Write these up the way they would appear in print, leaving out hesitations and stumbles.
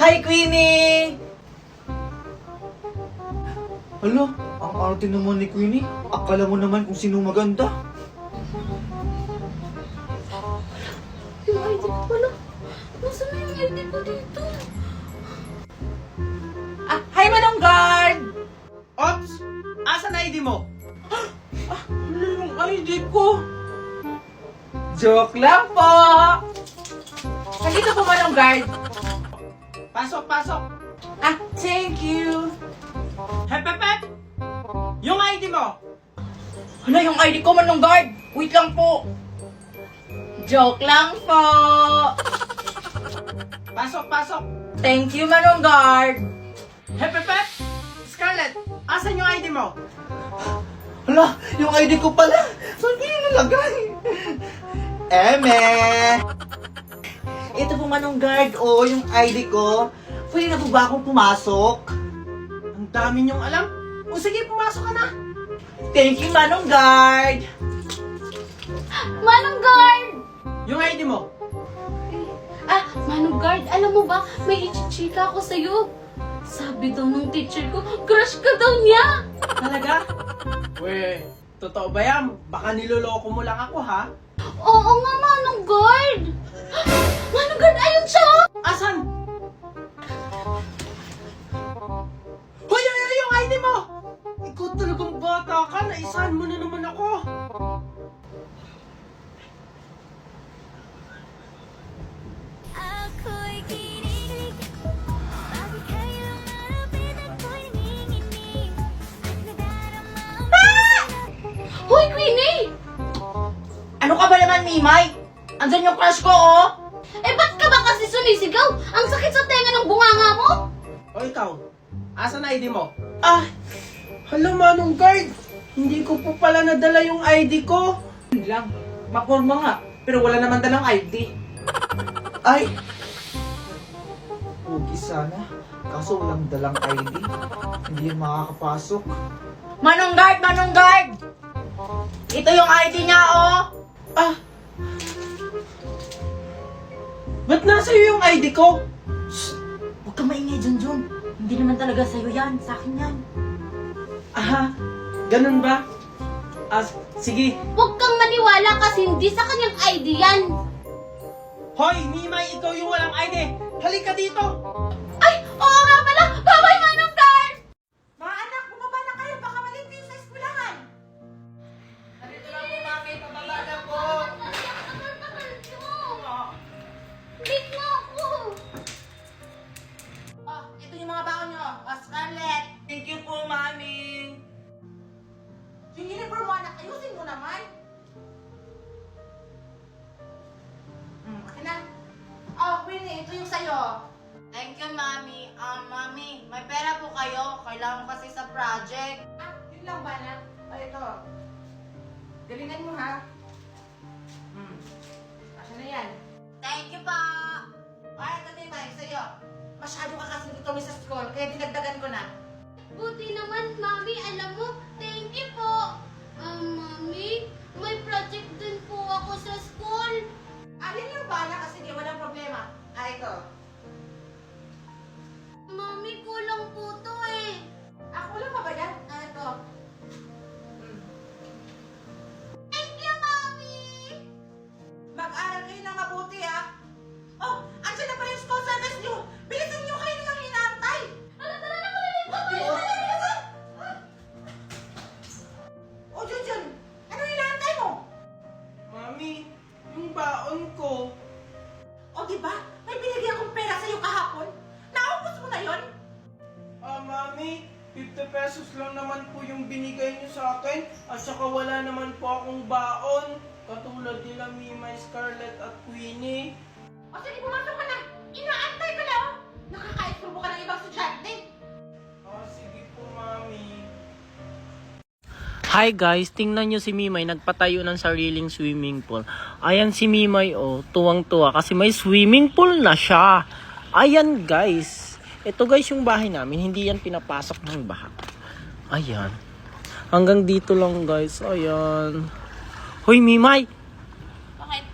Hi, Queenie! Hala, ang arte naman ni Queenie. Akala mo naman kung sino maganda. Yung ID ko pala. Nasaan na yung ID ko dito? Hi, Manong Guard! Ops! Asan ID mo? Ano yung ID ko? Joke lang po! Nandito po, Manong Guard. Pasok, pasok. Thank you. Hep, hep, hep! Yung ID mo! Hala, yung ID ko, Manong Guard. Wait lang po. Joke lang po. Pasok, pasok. Thank you, Manong Guard. Hep, hep, hep! Scarlett, asan yung ID mo? Hala, yung ID ko pala. Saan ko yung nalagay? Eme! Ito po, Manong Guard. Oo, yung ID ko. Pwede na po ba akong pumasok? Ang dami niyong alam. O sige, pumasok ka na. Thank you, Manong Guard. Manong Guard! Yung ID mo? Manong Guard, alam mo ba, may ichichika ako sa'yo. Sabi daw nung teacher ko, crush ka daw niya. Talaga? We, totoo ba yan? Baka niloloko mo lang ako, ha? Oo nga, Manong Guard. Manong Guard, ayun siya! Asan? Hoy, yung ID mo! Ikaw talagang bata ka, naisahan mo na naman ako. ako'y kinilig, bakit kayo malapit ako'y nanginginig at nadarama Hoy, Queenie! Ano ka ba naman, Mimay? Andyan yung crush ko, oh! Ba't ka ba kasi sumisigaw? Ang sakit sa tenga ng bunganga mo! O ikaw, asan na ID mo? Hala, Manong Guard! Hindi ko po pala nadala yung ID ko. Yun lang, maporma nga, pero wala naman dalang ID. Ay! Pugi sana, kaso walang dalang ID. Hindi yung makakapasok. Manong Guard! Manong Guard! Ito yung ID niya, oh! Ba't nasa iyo yung ID ko? Shh! Huwag kang maingay, Junjun. Hindi naman talaga sa'yo yan. Sa akin yan. Ganun ba? Sige. Huwag kang maniwala kasi hindi sa kanyang ID yan. Hoy, Mimay, ikaw yung walang ID. Halika dito. Ay, oo nga pala! Bawal, Manong Guard! Mga anak, bumaba na kayo. Baka malit kayo sa eskwelahan. Nandito lang po, Mami. Pababa na po. Big mo ako! Ito yung mga baon nyo. Scarlett. Thank you po, Mami. Yung uniform mo, anak, ayusin mo naman. Akin na. Queenie, ito yung sa'yo. Thank you, Mami. Mami, may pera po kayo. Kailangan kasi sa project. Yun lang ba, anak? Ito. Galingan mo, ha? Asan na yan? Thank you po. Ito din tayo sa'yo. Masyado ka kasi dito sa school, kaya dinagdagan ko na. Buti naman, Mami. Alam mo, thank you po. Mami, may project din po ako sa school. Alin yung bala kasi di walang problema. Ito. Mami, kulang po to eh. Kulang pa ba yan? Ito. Thank you, Mami! Mag-aral kayo ng mabuti, ha? Andiyan na pala yung school service nyo. Bilisan nyo kayo nilang inaantay. Junjun, ano inaantay mo? Mami, yung baon ko. Diba? May binigyan akong pera sa'yo kahapon. Naubos mo na yun? Mami, 50 pesos lang naman po yung binigay niyo sa akin. At saka wala naman po akong baon. Katulad nila Mimay, Scarlett at Queenie. Sige, pumasok ka na. Inaantay ka na, nakaka-exprobo ka ng ibang estudyante. Sige po, Mami. Hi guys, tingnan nyo si Mimay nagpatayo ng sariling swimming pool. Ayan si Mimay tuwang-tuwa kasi may swimming pool na siya. Ayan guys. Ito guys yung bahay namin, hindi yan pinapasok ng baha. Ayan. Hanggang dito lang guys. Ayan. Hoy Mimay. Bakit?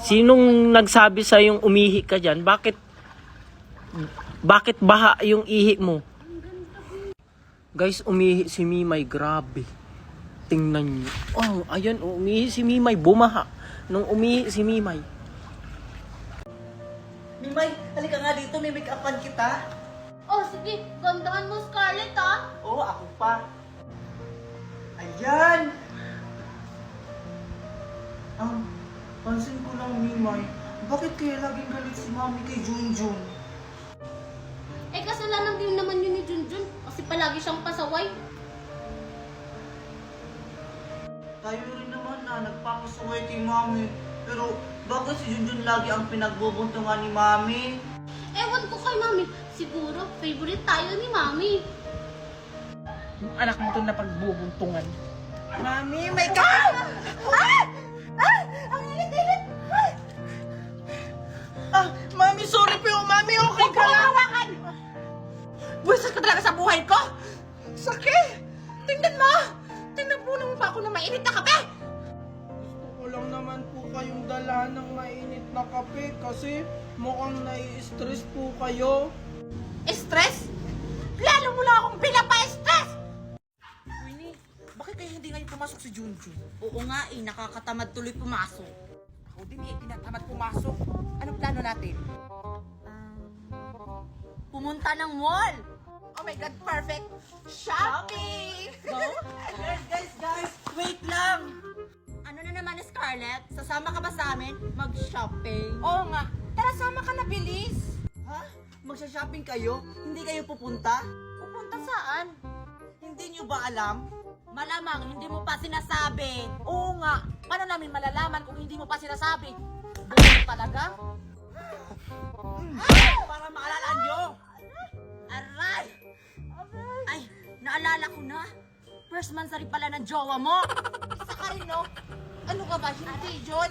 Sinong nagsabi sa yung umihi ka dyan? Bakit Bakit baha yung ihi mo? Guys, umihi si Mimay. Grabe. Tingnan nyo. Oh, ayan. Oh, umihi si Mimay. Bumaha. Nung umihi si Mimay. Mimay, halika nga dito, may make-upan kita. Oh, sige. Gandaan mo, Scarlett, ah. Oo, ako pa. Ayan! Pansin ko lang, Mimay, bakit kaya laging galit si Mami kay Junjun? Eh, kasalanan din naman yun ni Junjun. Kasi palagi siyang pasaway. Tayo rin naman na nagpapasuway kay Mami. Pero bakit si Junjun lagi ang pinagbubuntungan ni Mami? Ewan ko kay Mami. Siguro, favorite tayo ni Mami. Yung anak mo to na pagbubuntungan. Mami, may ka! Ang init-init! Mami, sorry po. Mami, okay ka lang? Hawakan! Buwisit ka talaga sa buhay ko! Sakit! Tingnan mo! Tinapunan mo pa ako ng mainit na kape! Gusto ko lang naman po kayong dala ng mainit na kape kasi mukhang nai-stress po kayo. Stress? Lalo mo lang akong pinapa-stress! Winnie, bakit kaya hindi ngayon pumasok si Junjun? Oo nga nakakatamad tuloy pumasok. Ako din tinatamad pumasok. Anong plano natin? Pumunta ng mall. Oh my God, perfect! Shopping! Guys, wait lang. Ano na naman, Scarlett? Sasama ka ba sa amin mag-shopping? Oo nga, tara sama ka na, bilis! Ha? Magsha-shopping kayo? Hindi kayo pupunta? Pupunta saan? Hindi nyo ba alam? Malamang hindi mo pa sinasabi. Oo nga, paano namin malalaman kung hindi mo pa sinasabi? Buwan talaga? Para maalala nyo. Aray! Ay, naalala ko na. First monthsary pala ng jowa mo. Isa ka rin, no? Ano ka ba? Hindi, John.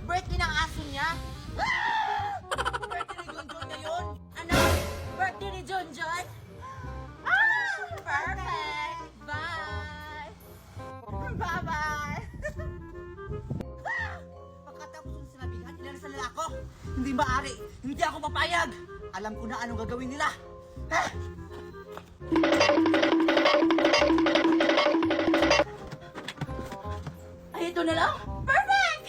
Birthday ng aso niya. Birthday ni Junjun ngayon. Ano? Birthday ni Junjun? Perfect! Bye! Bye-bye! Pagkatapos yung sinabihan, ilalis nila ako. Hindi maaari. Hindi ako papayag. Alam ko na anong gagawin nila. Ay, ito na lang? Perfect!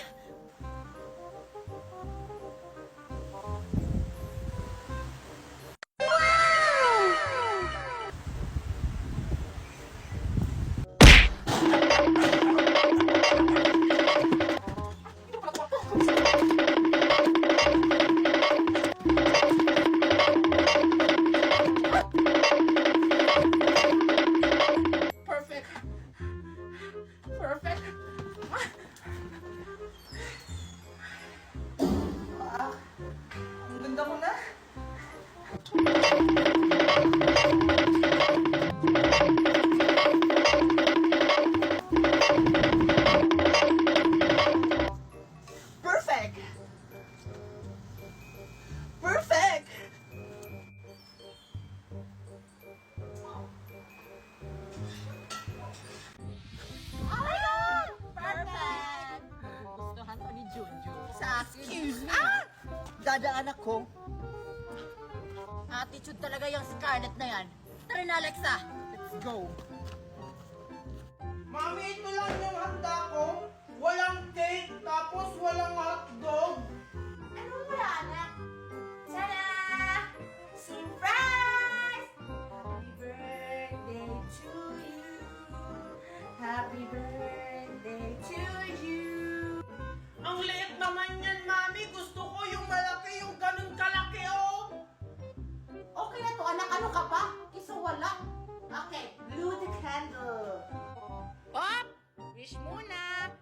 Perfect! Perfect! Ang ganda mo na. Perfect! Perfect! Perfect! Gustuhan ko ni Junjun. Excuse me! Dadaan ako. Attitude talaga yung Scarlett na yan. Tara na, Alexa. Let's go. Mami, ito lang yung handa ko. Walang cake, tapos walang hotdog. Anong wala, anak? Tada! Surprise! Happy birthday to you. Happy birthday to you. Ang liit naman yan, Mami. Gusto ko yung malaki, yung ganun kalaki, oh. Okay na to, anak. Ano ka pa? Wala. Okay, blow the candle. Pop! Wish muna.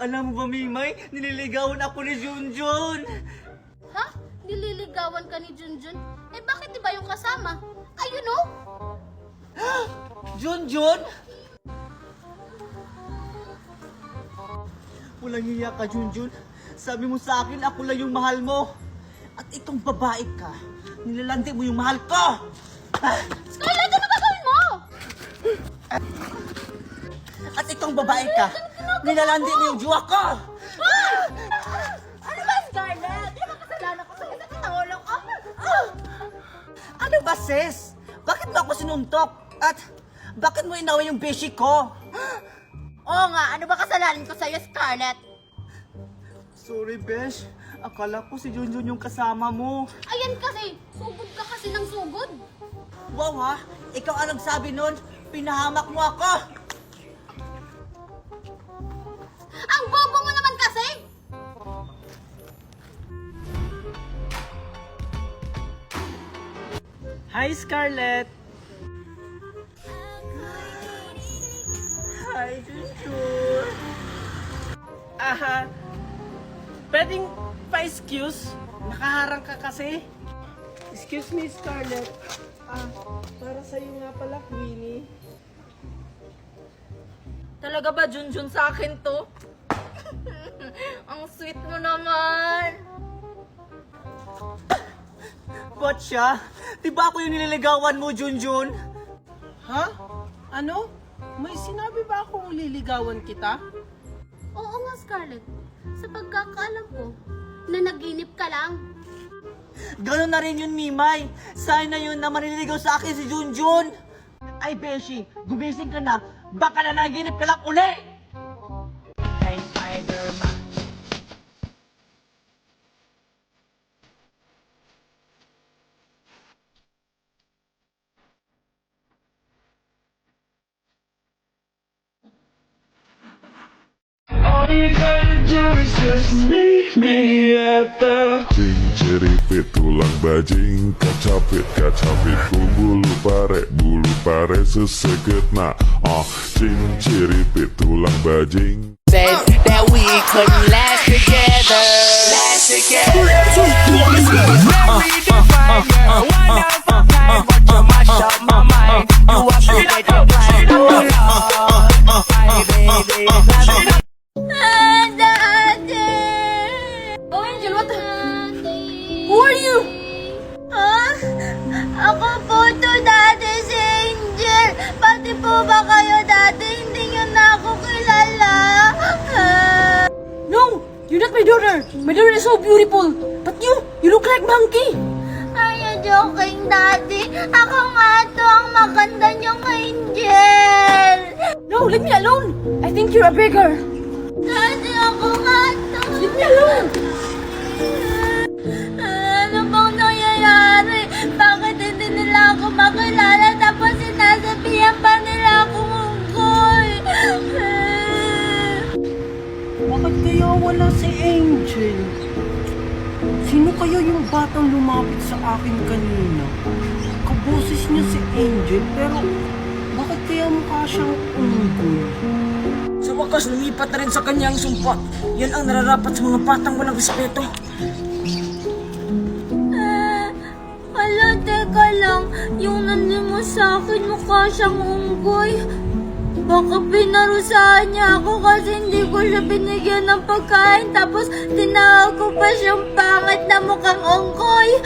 Alam mo ba, Mimay? Nililigawan ako ni Junjun. Ha? Nililigawan ka ni Junjun? Eh bakit iba yung kasama? Ayun oh! Junjun? Walang hiya ka, Junjun. Sabi mo sa akin, ako lang yung mahal mo. At itong babae ka, nilalandi mo yung mahal ko! Scarlett, ano gagawin mo? At itong babae ka, nilalandi mo yung jowa ko! Ano ba, Scarlett? Di ba kasalanan ko sa'yo? Sakit ang ulo ko. Ano ba, sis? Bakit mo ako sinuntok? At bakit mo inaway yung beshi ko? Oo nga, ano ba kasalanan ko sa'yo, Scarlett? Sorry, Besh. Akala ko si Junjun yung kasama mo. Ayan kasi, sugod ka kasi ng sugod. Wow ha? Ikaw ang nagsabi nun? Pinahamak mo ako! Ang bobo mo naman kasi! Hi, Scarlett! Hi, Junjun. Pwedeng pa-excuse? Nakaharang ka kasi. Excuse me, Scarlett. Para sa'yo nga pala, Queenie. Talaga ba, Junjun, sa akin to? Ang sweet mo naman. Ba't siya? Di ba ako yung nililigawan mo, Junjun? Ha? Ano? May sinabi ba akong liligawan kita? Oo nga, Scarlett. Sa pagkakaalam ko, na naginip ka lang. Ganon na rin yun, Mimay. Sana yun na maniligaw sa akin si Junjun. Ay, Beshi, gumising ka na. Baka na naginip ka lang uli! Hey, Spider-Man. All you gotta do is just meet me at the Ceripit tulang bajing kacapit bulu pare seseget na ceripit tulang bajing Said that we couldn't last together. Very divine, you're one of a kind, but you mash up my mind. You have to get your pride, oh Lord. My baby, Daddy! Oh, Angel, what the... Who are you? Ako po to, Daddy, si Angel. Pati po ba kayo, Daddy? Hindi nyo na ako kilala. No, you're not my daughter. My daughter is so beautiful. But you look like monkey. Are you joking, Daddy? Ako nga to ang maganda niyong Angel. No, leave me alone. I think you're a beggar. Daddy, ako nga to. Leave me alone. Ano bang nangyayari? Bakit hindi nila ako makilala tapos sinasabihan pa nila akong unggoy? Bakit kaya wala si Angel? Sino kaya yung batang lumapit sa akin kanina? Kaboses niya si Angel, pero bakit kaya mukha siyang unggoy? Sa wakas, lumipat na rin sa kanya ang sumpa. Yan ang nararapat sa mga batang walang respeto. Hala, teka lang. Yung nandun mo sa akin, mukha siyang unggoy. Baka pinarusahan niya ako kasi hindi ko siya binigyan ng pagkain tapos tinawag ko pa siyang pangit na mukhang unggoy.